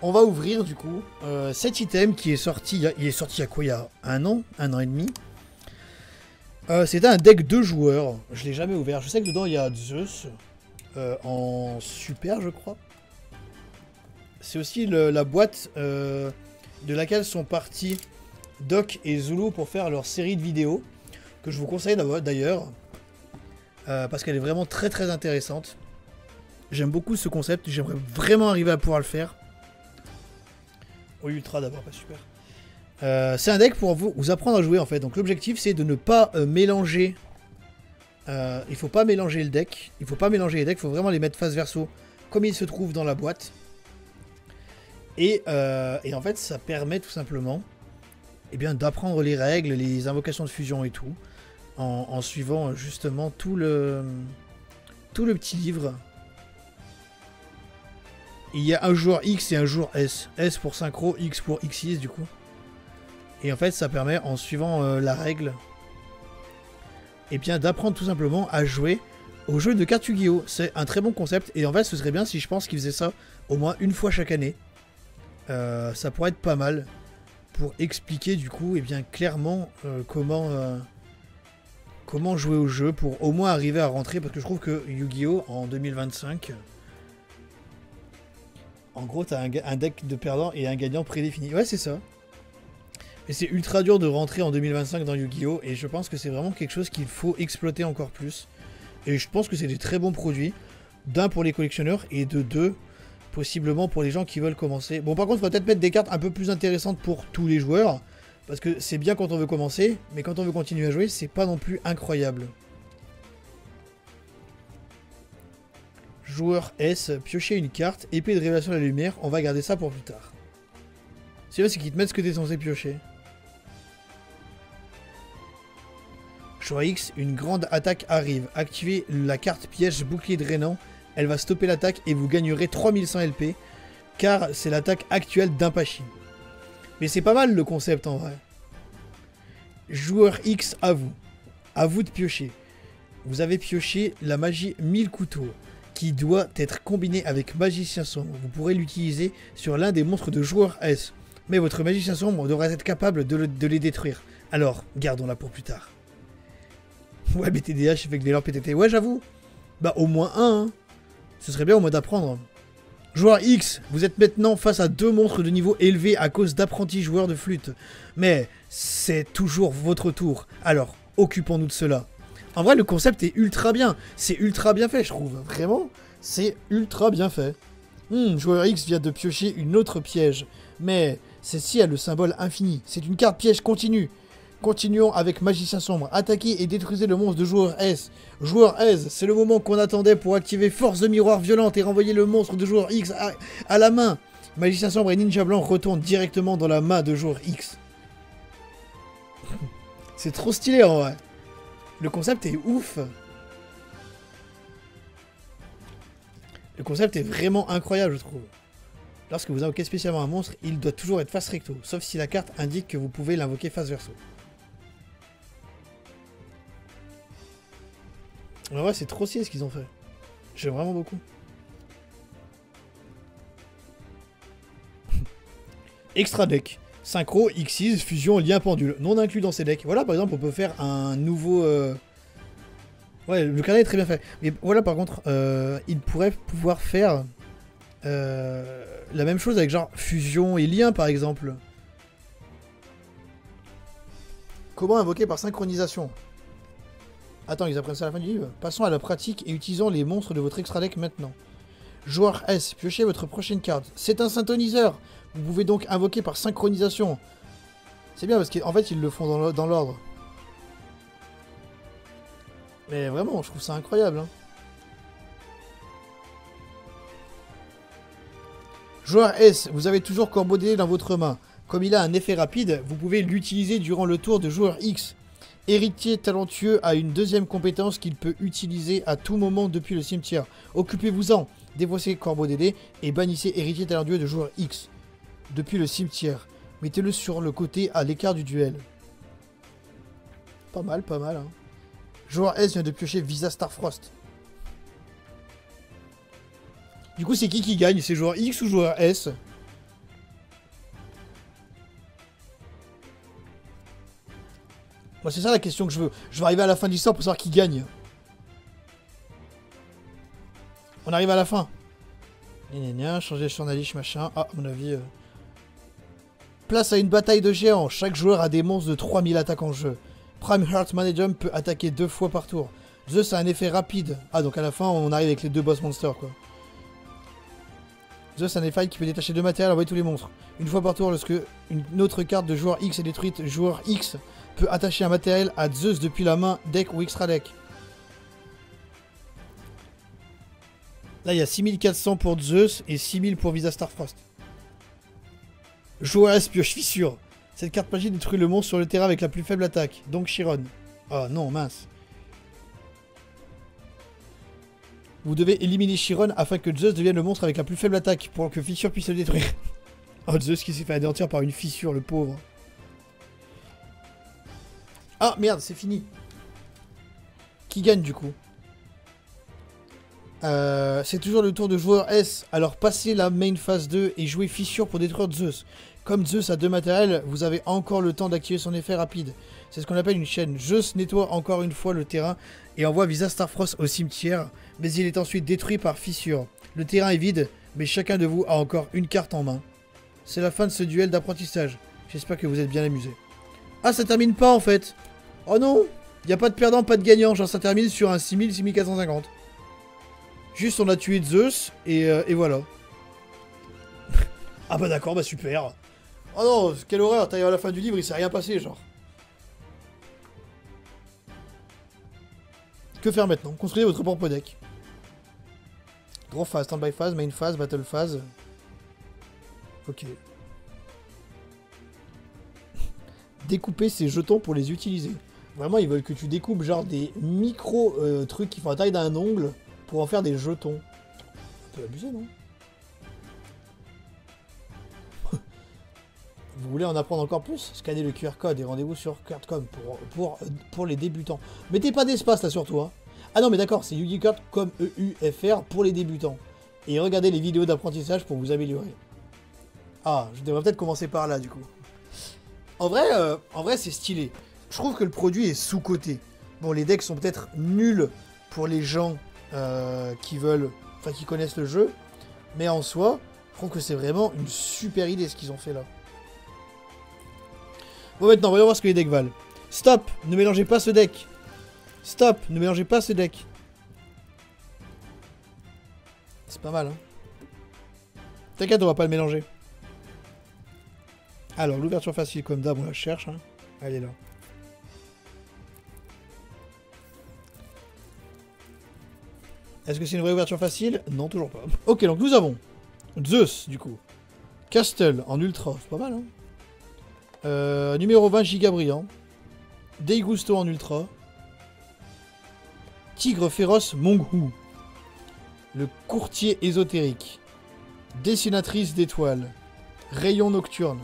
on va ouvrir du coup cet item qui est sorti, il est sorti il y a quoi, il y a un an et demi. C'était un deck 2 joueurs, je l'ai jamais ouvert. Je sais que dedans il y a Zeus en super je crois. C'est aussi la boîte de laquelle sont partis Doc et Zulu pour faire leur série de vidéos, que je vous conseille d'ailleurs, parce qu'elle est vraiment très très intéressante. J'aime beaucoup ce concept, j'aimerais vraiment arriver à pouvoir le faire. Oh, ultra d'abord, pas super. C'est un deck pour vous apprendre à jouer en fait. Donc l'objectif c'est de ne pas mélanger. Il faut pas mélanger le deck. Il faut pas mélanger les decks, il faut vraiment les mettre face verso comme ils se trouvent dans la boîte. Et en fait ça permet tout simplement d'apprendre les règles, les invocations de fusion et tout. En suivant justement tout le petit livre. Il y a un joueur X et un joueur S. S pour synchro, X pour Xyz du coup. Et en fait, ça permet, en suivant la règle, d'apprendre tout simplement à jouer au jeu de cartes Yu-Gi-Oh! C'est un très bon concept. Et en fait, ce serait bien si je pense qu'ils faisaient ça au moins une fois chaque année. Ça pourrait être pas mal pour expliquer du coup, clairement comment jouer au jeu pour au moins arriver à rentrer. Parce que je trouve que Yu-Gi-Oh! En 2025... En gros, t'as un deck de perdants et un gagnant prédéfini. Ouais, c'est ça. Mais c'est ultra dur de rentrer en 2025 dans Yu-Gi-Oh! Et je pense que c'est vraiment quelque chose qu'il faut exploiter encore plus. Et je pense que c'est des très bons produits. D'un, pour les collectionneurs, et de deux, possiblement pour les gens qui veulent commencer. Bon, par contre, il faut peut-être mettre des cartes un peu plus intéressantes pour tous les joueurs. Parce que c'est bien quand on veut commencer, mais quand on veut continuer à jouer, c'est pas non plus incroyable. Joueur S, piocher une carte, épée de révélation de la lumière, on va garder ça pour plus tard. C'est vrai, c'est qu'ils te mettent ce que t'es censé piocher. Joueur X, une grande attaque arrive. Activez la carte piège bouclier drainant, elle va stopper l'attaque et vous gagnerez 3100 LP, car c'est l'attaque actuelle d'Impachi. Mais c'est pas mal le concept en vrai. Joueur X, à vous. À vous de piocher. Vous avez pioché la magie 1000 couteaux, qui doit être combiné avec Magicien Sombre. Vous pourrez l'utiliser sur l'un des monstres de joueur S. Mais votre Magicien Sombre devrait être capable de les détruire. Alors, gardons-la pour plus tard. Ouais, mais TDH avec des lampes PTT. Ouais, j'avoue. Bah, au moins un. Hein. Ce serait bien au moins d'apprendre. Joueur X, vous êtes maintenant face à 2 monstres de niveau élevé à cause d'apprentis joueurs de flûte. Mais c'est toujours votre tour. Alors, occupons-nous de cela. En vrai, le concept est ultra bien. C'est ultra bien fait, je trouve. Vraiment, c'est ultra bien fait. Joueur X vient de piocher une autre piège. Mais celle-ci a le symbole infini. C'est une carte piège continue. Continuons avec Magicien Sombre. Attaquez et détruisez le monstre de joueur S. Joueur S, c'est le moment qu'on attendait pour activer Force de Miroir Violente et renvoyer le monstre de joueur X à la main. Magicien Sombre et Ninja Blanc retournent directement dans la main de joueur X. C'est trop stylé en vrai. Le concept est ouf. Le concept est vraiment incroyable, je trouve. Lorsque vous invoquez spécialement un monstre, il doit toujours être face recto, sauf si la carte indique que vous pouvez l'invoquer face verso. En vrai, c'est trop stylé ce qu'ils ont fait. J'aime vraiment beaucoup. Extra deck. Synchro, Xyz, fusion, lien pendule. Non inclus dans ces decks. Voilà, par exemple, on peut faire un nouveau... Ouais, le carnet est très bien fait. Mais voilà, par contre, il pourrait pouvoir faire la même chose avec genre fusion et lien, par exemple. Comment invoquer par synchronisation? Attends, ils apprennent ça à la fin du livre. Passons à la pratique et utilisons les monstres de votre extra deck maintenant. Joueur S, piochez votre prochaine carte. C'est un synthoniseur. Vous pouvez donc invoquer par synchronisation. C'est bien parce qu'en fait, ils le font dans l'ordre. Mais vraiment, je trouve ça incroyable. Hein. Joueur S, vous avez toujours Corbeau DD dans votre main. Comme il a un effet rapide, vous pouvez l'utiliser durant le tour de joueur X. Héritier talentueux a une deuxième compétence qu'il peut utiliser à tout moment depuis le cimetière. Occupez-vous-en. Dévoissez Corbeau DD et bannissez Héritier talentueux de joueur X. Depuis le cimetière. Mettez-le sur le côté à l'écart du duel. Pas mal, pas mal. Hein. Joueur S vient de piocher Visa Starfrost. Du coup, c'est qui gagne? C'est joueur X ou joueur S? Moi, c'est ça la question que je veux. Je vais arriver à la fin de l'histoire pour savoir qui gagne. On arrive à la fin. Changer de journaliste, machin. Ah, à mon avis... Place à une bataille de géants. Chaque joueur a des monstres de 3000 attaques en jeu. Prime Heart Management peut attaquer 2 fois par tour. Zeus a un effet rapide. Ah, donc à la fin, on arrive avec les 2 boss monsters, quoi. Zeus a un effet qui peut détacher 2 matériels et envoyer tous les monstres. Une fois par tour, lorsque une autre carte de joueur X est détruite, joueur X peut attacher un matériel à Zeus depuis la main, deck ou extra deck. Là, il y a 6400 pour Zeus et 6000 pour Visa Starfrost. Joueur S pioche fissure. Cette carte magique détruit le monstre sur le terrain avec la plus faible attaque. Donc Chiron. Oh non, mince. Vous devez éliminer Chiron afin que Zeus devienne le monstre avec la plus faible attaque pour que Fissure puisse le détruire. Oh, Zeus qui s'est fait anéantir par une fissure, le pauvre. Ah merde, c'est fini. Qui gagne du coup? C'est toujours le tour de joueur S. Alors passez la main phase 2 et jouez Fissure pour détruire Zeus. Comme Zeus a 2 matériels, vous avez encore le temps d'activer son effet rapide. C'est ce qu'on appelle une chaîne. Zeus nettoie encore une fois le terrain et envoie Visa Starfrost au cimetière, mais il est ensuite détruit par Fissure. Le terrain est vide, mais chacun de vous a encore une carte en main. C'est la fin de ce duel d'apprentissage. J'espère que vous êtes bien amusés. Ah, ça termine pas en fait. Oh non, il n'y a pas de perdant, pas de gagnant. Genre ça termine sur un 6000, 6450. Juste on a tué Zeus et voilà. Ah bah d'accord, bah super. Oh non, quelle horreur, t'arrives à la fin du livre, il s'est rien passé genre. Que faire maintenant? Construisez votre propre deck. Draw phase, standby phase, main phase, battle phase. Ok. Découper ces jetons pour les utiliser. Vraiment, ils veulent que tu découpes genre des micro trucs qui font la taille d'un ongle pour en faire des jetons. Un peu abusé, non? Vous voulez en apprendre encore plus? Scannez le QR code et rendez-vous sur Cardcom pour les débutants. Mettez pas d'espace là surtout. Hein. Ah non mais d'accord, c'est Yu-Gi-Oh! Cardcom EUFR pour les débutants. Et regardez les vidéos d'apprentissage pour vous améliorer. Ah, je devrais peut-être commencer par là du coup. En vrai c'est stylé. Je trouve que le produit est sous-coté. Bon, les decks sont peut-être nuls pour les gens qui veulent, enfin qui connaissent le jeu. Mais en soi, je trouve que c'est vraiment une super idée ce qu'ils ont fait là. Bon maintenant, voyons voir ce que les decks valent. Stop, ne mélangez pas ce deck. Stop, ne mélangez pas ce deck. C'est pas mal, hein. T'inquiète, on va pas le mélanger. Alors, l'ouverture facile, comme d'hab, on la cherche. Hein. Elle est là. Est-ce que c'est une vraie ouverture facile? Non, toujours pas. Ok, donc nous avons Zeus, du coup. Castle en ultra, c'est pas mal, hein. Numéro 20, Giga Brillant. Deigusto en ultra. Tigre féroce Monghu. Le courtier ésotérique. Dessinatrice d'étoiles. Rayon nocturne.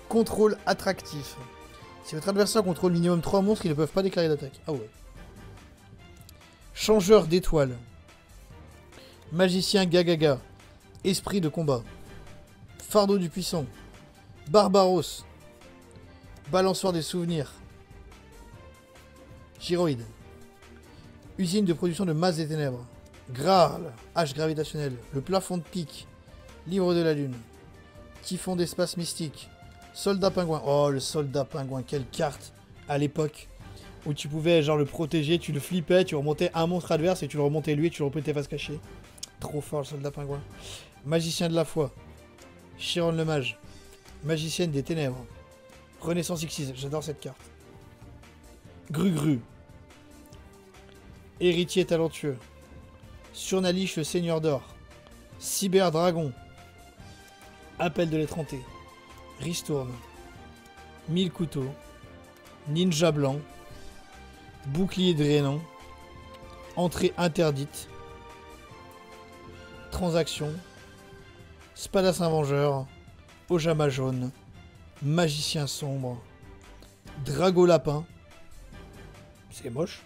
Contrôle attractif. Si votre adversaire contrôle minimum 3 monstres, ils ne peuvent pas déclarer d'attaque. Ah ouais. Changeur d'étoiles. Magicien Gagaga. Esprit de combat. Fardeau du puissant. Barbaros. Balançoire des souvenirs. Gyroïde. Usine de production de masse des ténèbres. Graal. Hache gravitationnelle. Le plafond de pique. Livre de la lune. Typhon d'espace mystique. Soldat pingouin. Oh, le soldat pingouin. Quelle carte à l'époque où tu pouvais genre le protéger, tu le flippais, tu remontais un monstre adverse et tu le remontais lui et tu le remontais face cachée. Trop fort le soldat pingouin. Magicien de la foi. Chiron le mage. Magicienne des ténèbres. Renaissance X6, j'adore cette carte. Gru-Gru. Héritier talentueux. Surnalish le seigneur d'or. Cyberdragon. Appel de l'étranté. Ristourne. 1000 couteaux. Ninja blanc. Bouclier drainant. Entrée interdite. Transaction. Spadassin vengeur. Ojama jaune. Magicien sombre. Drago lapin. C'est moche.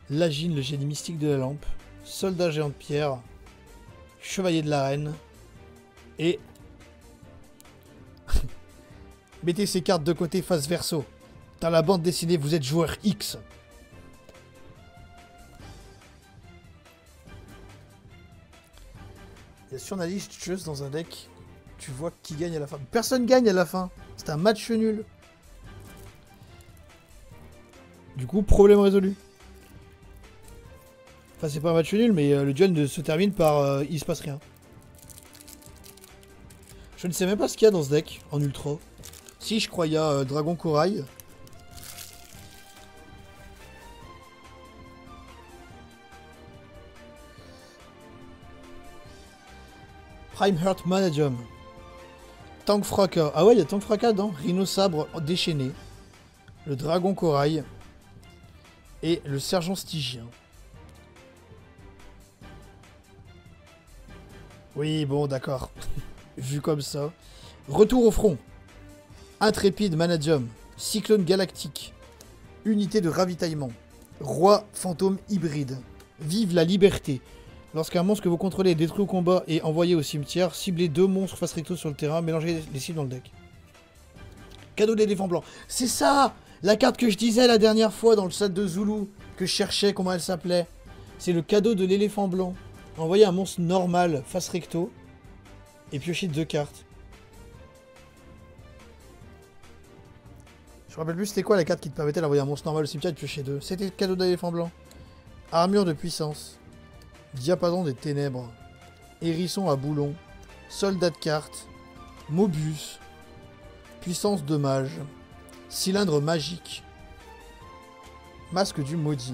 Lagine, le génie mystique de la lampe. Soldat géant de pierre. Chevalier de l'arène. Et... mettez ces cartes de côté face verso. Dans la bande dessinée, vous êtes joueur X. Il y a sur la liste juste dans un deck, tu vois qui gagne à la fin. Personne gagne à la fin. C'est un match nul. Du coup, problème résolu. Enfin, c'est pas un match nul, mais le duel se termine par il se passe rien. Je ne sais même pas ce qu'il y a dans ce deck en ultra. Si, je crois il y a Dragon Corail. Prime Heart Managem. Tank Fracas. Ah ouais, il y a Tank Fracas dedans. Rhino Sabre déchaîné. Le Dragon Corail. Et le Sergent Stygien. Oui, bon, d'accord. Vu comme ça. Retour au front. Intrépide Managem. Cyclone Galactique. Unité de ravitaillement. Roi Fantôme Hybride. Vive la liberté. Lorsqu'un monstre que vous contrôlez est détruit au combat et envoyé au cimetière, ciblez 2 monstres face recto sur le terrain, mélangez les cibles dans le deck. Cadeau d'éléphant blanc. C'est ça! La carte que je disais la dernière fois dans le set de Zulu, que je cherchais comment elle s'appelait. C'est le cadeau de l'éléphant blanc. Envoyez un monstre normal face recto et piocher 2 cartes. Je me rappelle plus c'était quoi la carte qui te permettait d'envoyer un monstre normal au cimetière et de piocher 2. C'était le cadeau de l'éléphant blanc. Armure de puissance. Diapason des ténèbres. Hérisson à boulon. Soldat de carte. Mobius. Puissance de mage. Cylindre magique. Masque du maudit.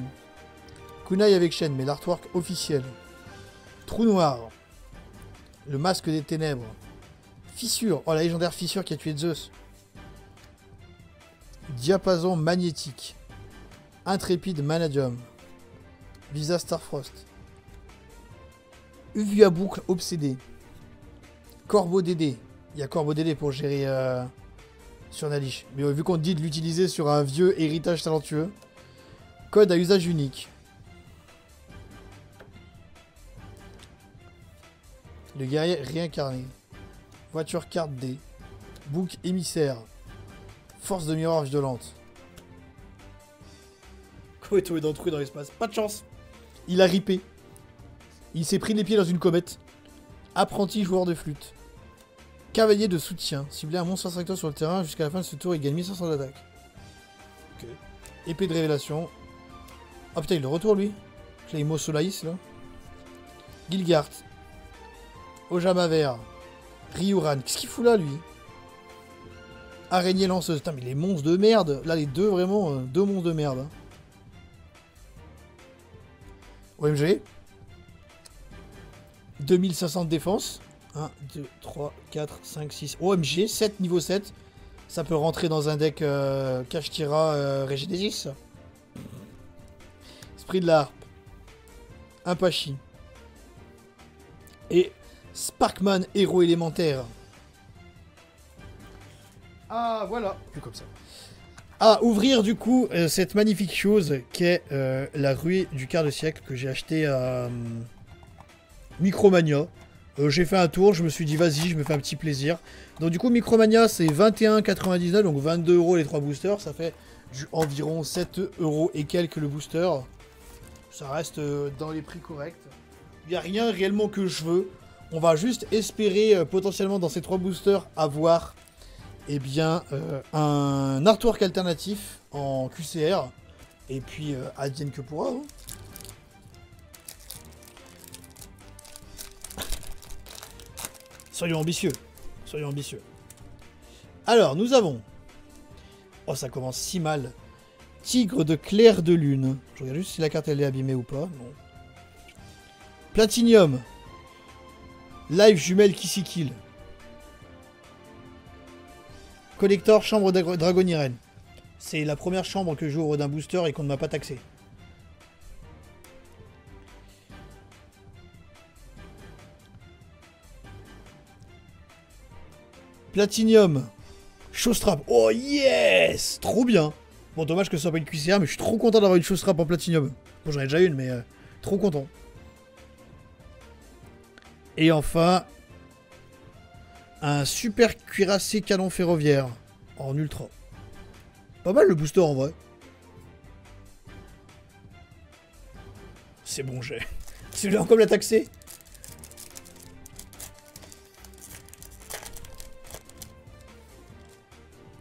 Kunai avec chaîne, mais l'artwork officiel. Trou noir. Le masque des ténèbres. Fissure. Oh, la légendaire fissure qui a tué Zeus. Diapason magnétique. Intrépide Managem. Visa Starfrost. Uvu à boucle obsédé. Corbeau Dédé. Il y a Corbeau Dédé pour gérer sur Nalish. Mais vu qu'on dit de l'utiliser sur un vieux héritage talentueux. Code à usage unique. Le guerrier réincarné. Voiture carte D. Bouc émissaire. Force de miroir violente. Koeto est d'entrée dans l'espace. Pas de chance. Il a ripé. Il s'est pris les pieds dans une comète. Apprenti joueur de flûte. Cavalier de soutien. Ciblez un monstre face recto sur le terrain. Jusqu'à la fin de ce tour, il gagne 1500 d'attaque. Ok. Épée de révélation. Ah putain, il le retour lui. Claymo Solaïs là. Gilgard. Ojama vert. Ryuran. Qu'est-ce qu'il fout là lui? Araignée lanceuse. Putain, mais les monstres de merde. Là, les deux, vraiment, deux monstres de merde. Hein. OMG. 2500 de défense. 1, 2, 3, 4, 5, 6. OMG, 7 niveau 7. Ça peut rentrer dans un deck Kashtira Regenesis. Esprit de la harpe. Impachi. Et Sparkman, héros élémentaire. Ah, voilà. Plus comme ça. À ouvrir du coup cette magnifique chose qu'est la ruée du quart de siècle que j'ai acheté à Micromania. J'ai fait un tour, je me suis dit vas-y, je me fais un petit plaisir. Donc du coup Micromania c'est 21,99, donc 22 € les 3 boosters, ça fait environ 7 € et quelques le booster. Ça reste dans les prix corrects. Il n'y a rien réellement que je veux. On va juste espérer potentiellement dans ces 3 boosters avoir eh bien, un artwork alternatif en QCR. Et puis advienne que pourra. Hein. Soyons ambitieux. Soyons ambitieux. Alors, nous avons... Oh, ça commence si mal. Tigre de clair de lune. Je regarde juste si la carte elle est abîmée ou pas. Non. Platinium. Live jumelle Kill. Collector chambre Dragonirène. C'est la première chambre que j'ouvre d'un booster et qu'on ne m'a pas taxé. Platinium. Showstrap. Oh yes! Trop bien. Bon, dommage que ce soit pas une QCR, mais je suis trop content d'avoir une Showstrap en Platinium. Bon, j'en ai déjà une, mais trop content. Et enfin, un super cuirassé canon ferroviaire en ultra. Pas mal le booster en vrai. C'est bon, j'ai. Celui-là, comme l'a taxé.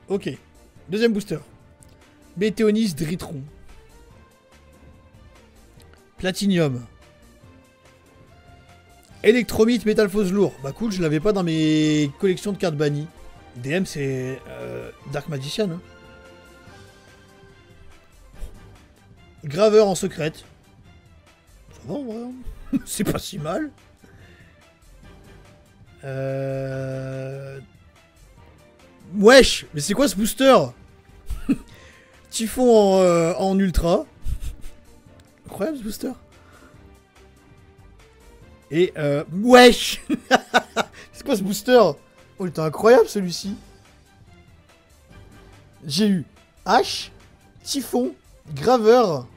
Ok. Deuxième booster. Météonis Dritron. Platinium. Electromite Métalphose lourd. Bah cool, je l'avais pas dans mes collections de cartes bannies. DM c'est Dark Magician. Hein. Graveur en secrète. Ça va en vrai. Hein. C'est pas si mal. Wesh, mais c'est quoi ce booster? Typhon en ultra. Incroyable ce booster. Et wesh. C'est quoi ce booster? Oh, il était incroyable celui-ci. J'ai eu H, Typhon, Graveur.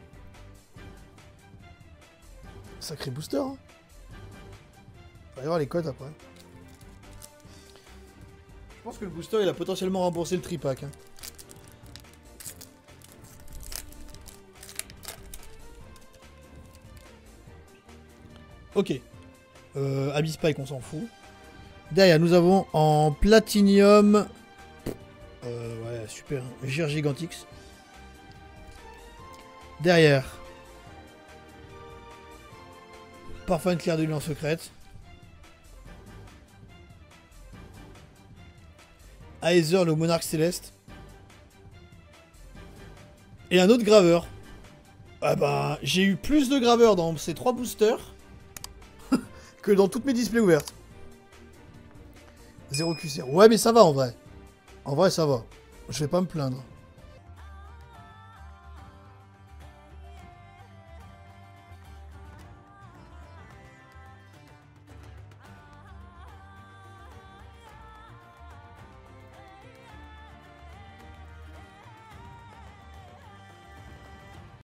Sacré booster. Hein. On va y voir les codes après. Je pense que le booster il a potentiellement remboursé le tripack. Hein. Ok. Abyss Spike, on s'en fout. Derrière, nous avons en Platinium. Ouais, super. Gire Gigantix. Derrière. Parfum clair de lune en secrète. Aether, le monarque céleste. Et un autre graveur. Ah bah, j'ai eu plus de graveurs dans ces 3 boosters que dans toutes mes displays ouvertes. 0 QC. Ouais, mais ça va en vrai. En vrai, ça va. Je vais pas me plaindre.